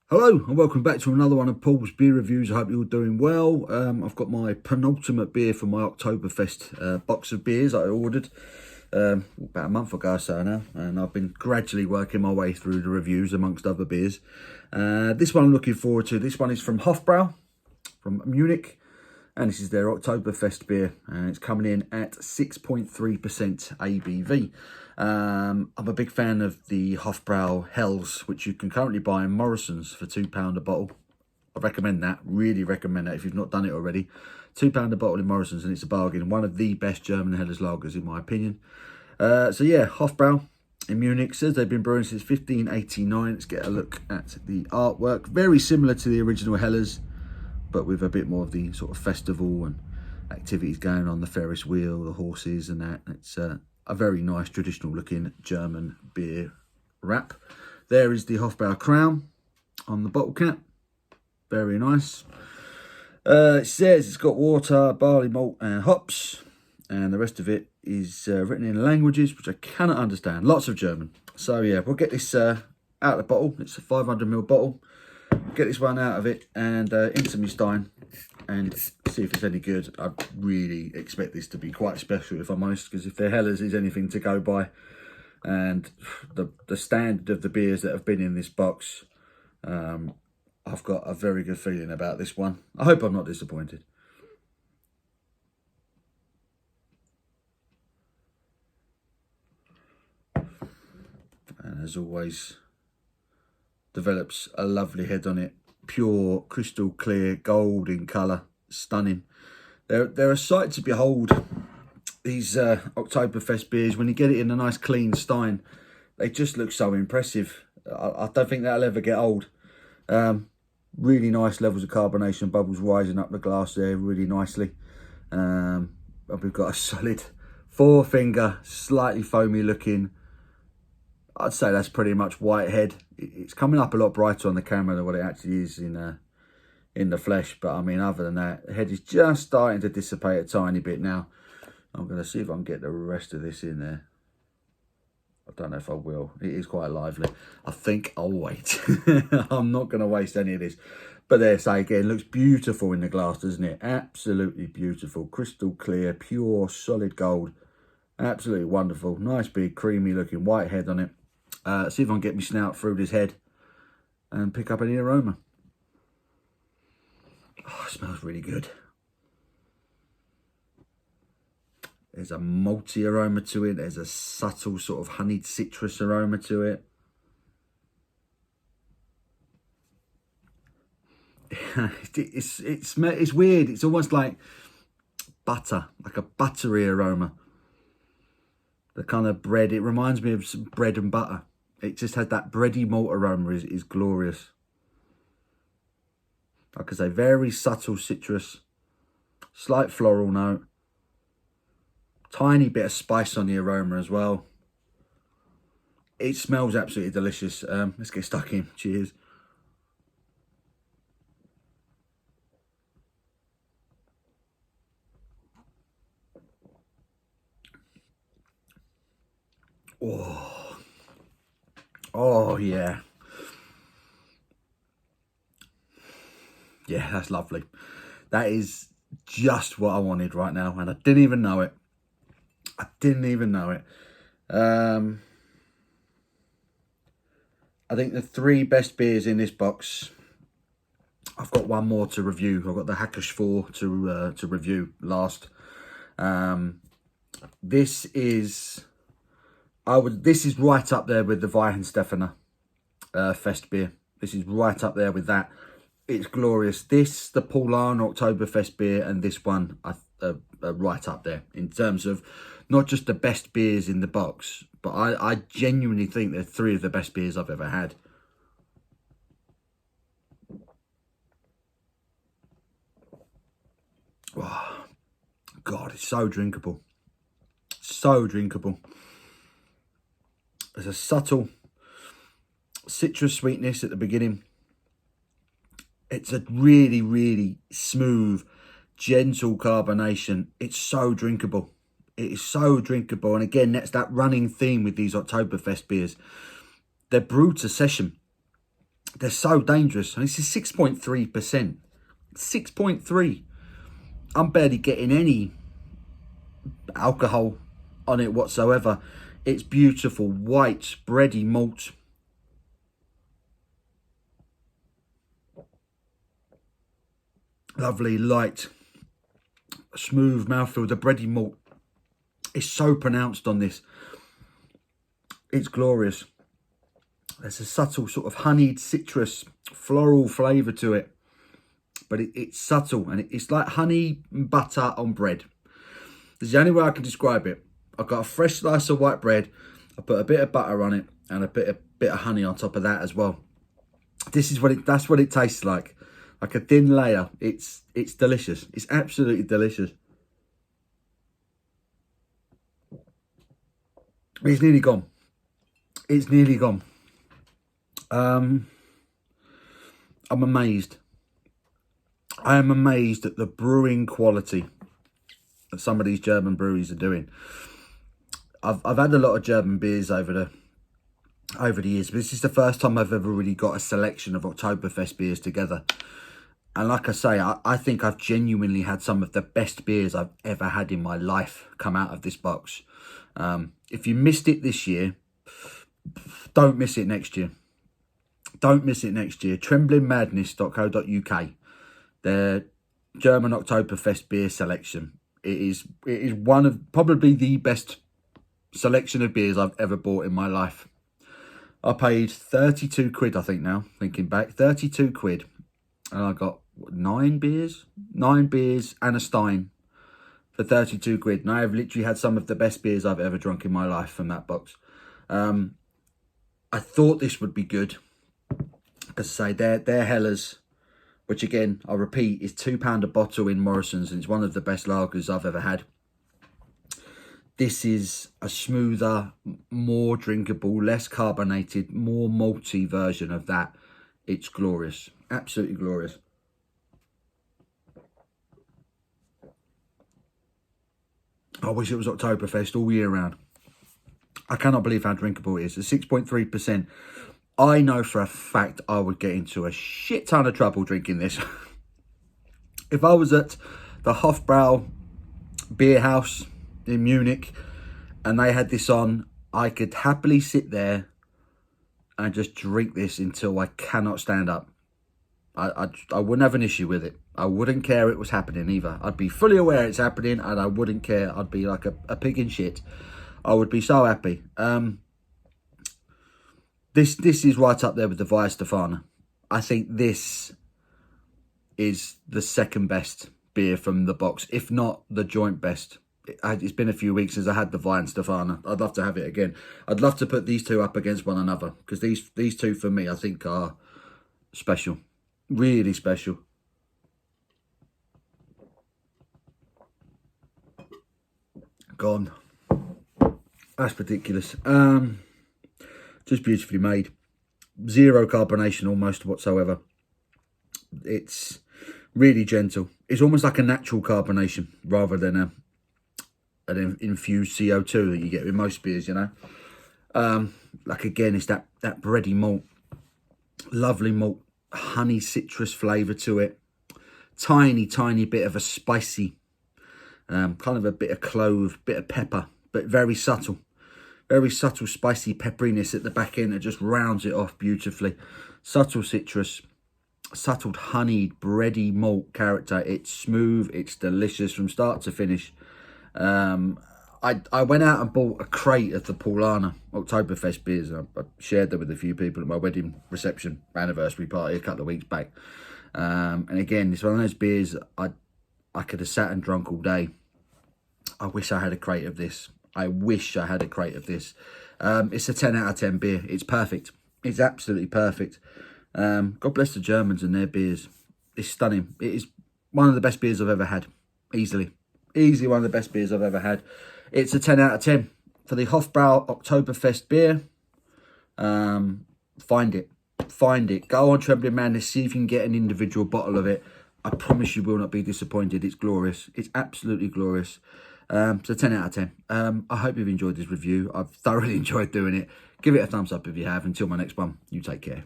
Hello and welcome back to another one of Paul's beer reviews. I hope you're all doing well. I've got my penultimate beer for my Oktoberfest box of beers that I ordered about a month ago or so now, and I've been gradually working my way through the reviews amongst other beers. This one I'm looking forward to. This one is from Hofbrau from Munich, and this is their Oktoberfest beer, and it's coming in at 6.3% ABV. I'm a big fan of the Hofbrau Hells, which you can currently buy in Morrison's for £2 a bottle. I recommend that, really recommend that if you've not done it already. £2 a bottle in Morrison's, and it's a bargain. One of the best German Helles lagers in my opinion. So yeah, Hofbrau in Munich, says they've been brewing since 1589. Let's get a look at the artwork. Very similar to the original Helles, but with a bit more of the sort of festival and activities going on, the Ferris wheel, the horses and that. It's a very nice traditional looking German beer wrap. There is the Hofbrau crown on the bottle cap. Very nice. It says it's got water, barley malt and hops, and the rest of it is written in languages which I cannot understand. Lots of German. So yeah, we'll get this out of the bottle. It's a 500ml bottle. Get this one out of it and into my stein and see if it's any good. I really expect this to be quite special, if I'm honest, because if their Helles is anything to go by, and the standard of the beers that have been in this box, I've got a very good feeling about this one. I hope I'm not disappointed. And as always, develops a lovely head on it. Pure, crystal clear, gold in colour. Stunning. They're a sight to behold, these Oktoberfest beers. When you get it in a nice clean stein, they just look so impressive. I don't think that'll ever get old. Really nice levels of carbonation, bubbles rising up the glass there really nicely. We've got a solid 4-finger, slightly foamy looking, I'd say that's pretty much white head. It's coming up a lot brighter on the camera than what it actually is in the flesh. But I mean, other than that, the head is just starting to dissipate a tiny bit now. I'm going to see if I can get the rest of this in there. I don't know if I will. It is quite lively. I think I'll wait. I'm not going to waste any of this. But there, say again, looks beautiful in the glass, doesn't it? Absolutely beautiful. Crystal clear, pure, solid gold. Absolutely wonderful. Nice big, creamy looking white head on it. See if I can get my snout through this head and pick up any aroma. Oh, it smells really good. There's a malty aroma to it. There's a subtle sort of honeyed citrus aroma to it. It's weird. It's almost like butter, like a buttery aroma. The kind of bread, it reminds me of some bread and butter. It just has that bready malt aroma, is glorious. Like I say, very subtle citrus, slight floral note, tiny bit of spice on the aroma as well. It smells absolutely delicious. Let's get stuck in. Cheers. Oh yeah. Yeah, that's lovely. That is just what I wanted right now, and I didn't even know it. I didn't even know it. I think the 3 best beers in this box. I've got one more to review. I've got the Hackisch 4 to review last. This is right up there with the Weihenstephaner Fest beer. This is right up there with that. It's glorious. This, the Paulaner Oktoberfest beer, and this one are right up there in terms of not just the best beers in the box, but I genuinely think they're 3 of the best beers I've ever had. Oh, God, it's so drinkable. So drinkable. There's a subtle citrus sweetness at the beginning. It's a really, really smooth, gentle carbonation. It's so drinkable. It is so drinkable. And again, that's that running theme with these Oktoberfest beers. They're brewed to session. They're so dangerous. And this is 6.3%. 6.3. I'm barely getting any alcohol on it whatsoever. It's beautiful, white, bready malt. Lovely, light, smooth mouthfeel. The bready malt is so pronounced on this. It's glorious. There's a subtle sort of honeyed citrus floral flavour to it. But it's subtle, and it's like honey and butter on bread. This is the only way I can describe it. I've got a fresh slice of white bread. I put a bit of butter on it and a bit of honey on top of that as well. This is that's what it tastes like a thin layer. It's delicious. It's absolutely delicious. It's nearly gone. It's nearly gone. I'm amazed. I am amazed at the brewing quality that some of these German breweries are doing. I've had a lot of German beers over the years, but this is the first time I've ever really got a selection of Oktoberfest beers together. And like I say, I think I've genuinely had some of the best beers I've ever had in my life come out of this box. If you missed it this year, don't miss it next year. Don't miss it next year. tremblingmadness.co.uk. Their German Oktoberfest beer selection. It is one of probably the best selection of beers I've ever bought in my life. I paid 32 quid, I think now, thinking back. 32 quid. And I got 9 beers? 9 beers and a Stein for 32 quid. And I have literally had some of the best beers I've ever drunk in my life from that box. I thought this would be good. As I say, they're Hellers, which again, I repeat, is £2 a bottle in Morrison's, and it's one of the best lagers I've ever had. This is a smoother, more drinkable, less carbonated, more malty version of that. It's glorious. Absolutely glorious. I wish it was Oktoberfest all year round. I cannot believe how drinkable it is. It's 6.3%. I know for a fact I would get into a shit ton of trouble drinking this. If I was at the Hofbrau beer house in Munich and they had this on, I could happily sit there and just drink this until I cannot stand up. I wouldn't have an issue with it. I wouldn't care it was happening either. I'd be fully aware it's happening and I wouldn't care. I'd be like a pig in shit. I would be so happy. This is right up there with the Weihenstephaner. I think this is the second best beer from the box, if not the joint best. It's been a few weeks since I had the Weihenstephaner. I'd love to have it again. I'd love to put these two up against one another, because these two for me I think are special. Really special. Gone. That's ridiculous. Just beautifully made. Zero carbonation almost whatsoever. It's really gentle. It's almost like a natural carbonation rather than an infused CO2 that you get with most beers, you know. Like again, it's that bready malt. Lovely malt, honey citrus flavour to it. Tiny bit of a spicy, kind of a bit of clove, bit of pepper, but very subtle. Very subtle spicy pepperiness at the back end that just rounds it off beautifully. Subtle citrus, subtle honeyed, bready malt character. It's smooth, it's delicious from start to finish. I went out and bought a crate of the Paulaner Oktoberfest beers. I shared them with a few people at my wedding reception anniversary party a couple of weeks back. And again, it's one of those beers I could have sat and drunk all day. I wish I had a crate of this. I wish I had a crate of this. It's a 10 out of 10 beer. It's perfect. It's absolutely perfect. God bless the Germans and their beers. It's stunning. It is one of the best beers I've ever had. Easily. Easily one of the best beers I've ever had. It's a 10 out of 10. For the Hofbrau Oktoberfest beer, find it. Find it. Go on Trembling Madness. See if you can get an individual bottle of it. I promise you will not be disappointed. It's glorious. It's absolutely glorious. So 10 out of 10. I hope you've enjoyed this review. I've thoroughly enjoyed doing it. Give it a thumbs up if you have. Until my next one, you take care.